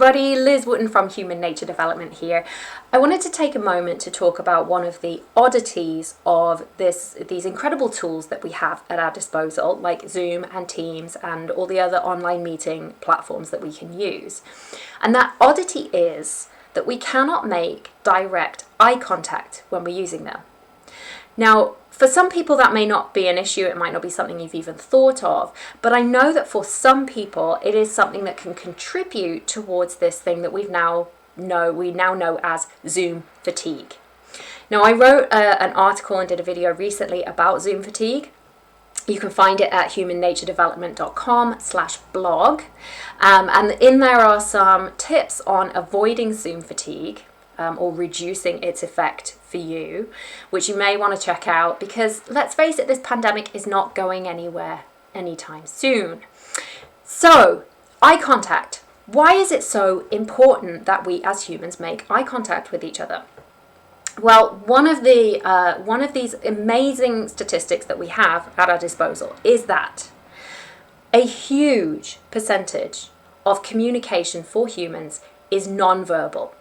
everybody, Liz Wooten from Human Nature Development here. I wanted to take a moment to talk about one of the oddities of these incredible tools that we have at our disposal, like Zoom and Teams and all the other online meeting platforms that we can use. And that oddity is that we cannot make direct eye contact when we're using them. Now, for some people that may not be an issue, it might not be something you've even thought of, but I know that for some people it is something that can contribute towards this thing that we now know as Zoom fatigue. Now, I wrote an article and did a video recently about Zoom fatigue. You can find it at humannaturedevelopment.com/blog. And in there are some tips on avoiding Zoom fatigue or reducing its effect for you, which you may want to check out because, let's face it, this pandemic is not going anywhere anytime soon. So, eye contact. Why is it so important that we as humans make eye contact with each other? Well, one of these amazing statistics that we have at our disposal is that a huge percentage of communication for humans is non-verbal.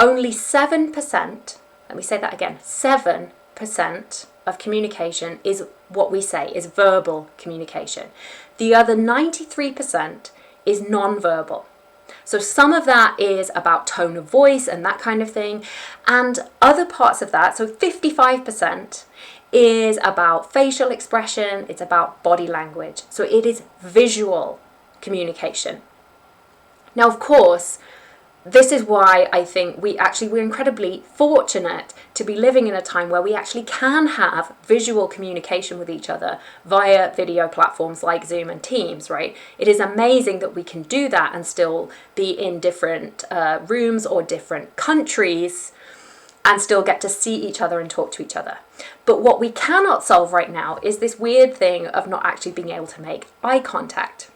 Only 7%, let me say that again, 7% of communication is what we say is verbal communication. The other 93% is non-verbal. So some of that is about tone of voice and that kind of thing. And other parts of that, so 55%, is about facial expression, it's about body language. So it is visual communication. Now, of course, this is why I think we're incredibly fortunate to be living in a time where we actually can have visual communication with each other via video platforms like Zoom and Teams, right? It is amazing that we can do that and still be in different rooms or different countries and still get to see each other and talk to each other. But what we cannot solve right now is this weird thing of not actually being able to make eye contact.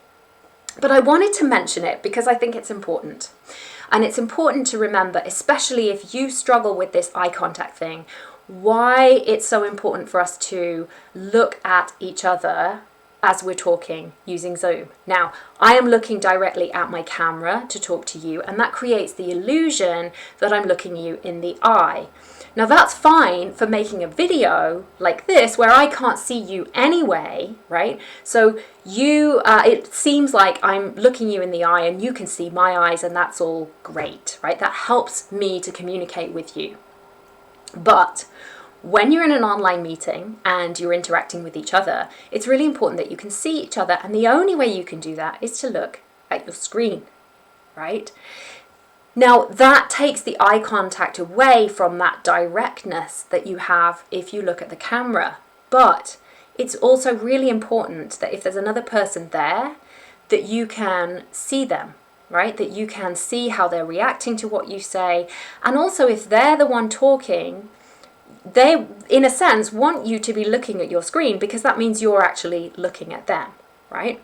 But I wanted to mention it because I think it's important. And it's important to remember, especially if you struggle with this eye contact thing, why it's so important for us to look at each other as we're talking using Zoom. Now, I am looking directly at my camera to talk to you, and that creates the illusion that I'm looking you in the eye. Now, that's fine for making a video like this where I can't see you anyway, right? So it seems like I'm looking you in the eye and you can see my eyes, and that's all great, right? That helps me to communicate with you. But when you're in an online meeting and you're interacting with each other, it's really important that you can see each other. And the only way you can do that is to look at your screen, right? Now, that takes the eye contact away from that directness that you have if you look at the camera. But it's also really important that if there's another person there, that you can see them, right? That you can see how they're reacting to what you say. And also, if they're the one talking, they, in a sense, want you to be looking at your screen because that means you're actually looking at them, right?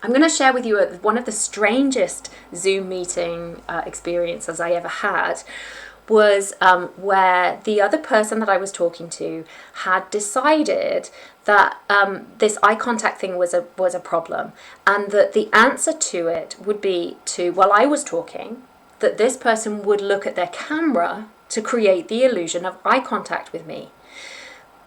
I'm going to share with you one of the strangest Zoom meeting experiences I ever had was where the other person that I was talking to had decided that this eye contact thing was a problem, and that the answer to it would be while I was talking, that this person would look at their camera to create the illusion of eye contact with me.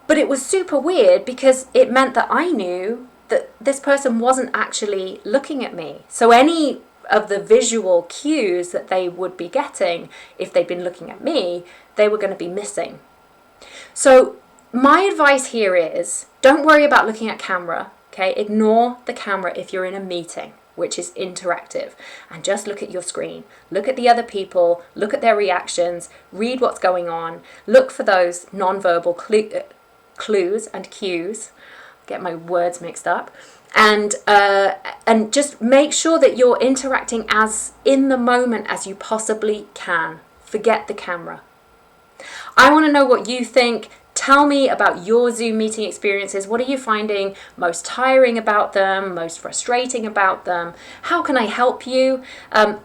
But it was super weird because it meant that I knew that this person wasn't actually looking at me. So any of the visual cues that they would be getting if they'd been looking at me, they were going to be missing. So my advice here is, don't worry about looking at camera, okay? Ignore the camera if you're in a meeting, which is interactive, and just look at your screen. Look at the other people, look at their reactions, read what's going on, look for those non-verbal clues and cues. Get my words mixed up, and just make sure that you're interacting as in the moment as you possibly can. Forget the camera. I want to know what you think. Tell me about your Zoom meeting experiences. What are you finding most tiring about them, most frustrating about them? How can I help you?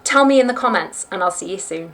Tell me in the comments, and I'll see you soon.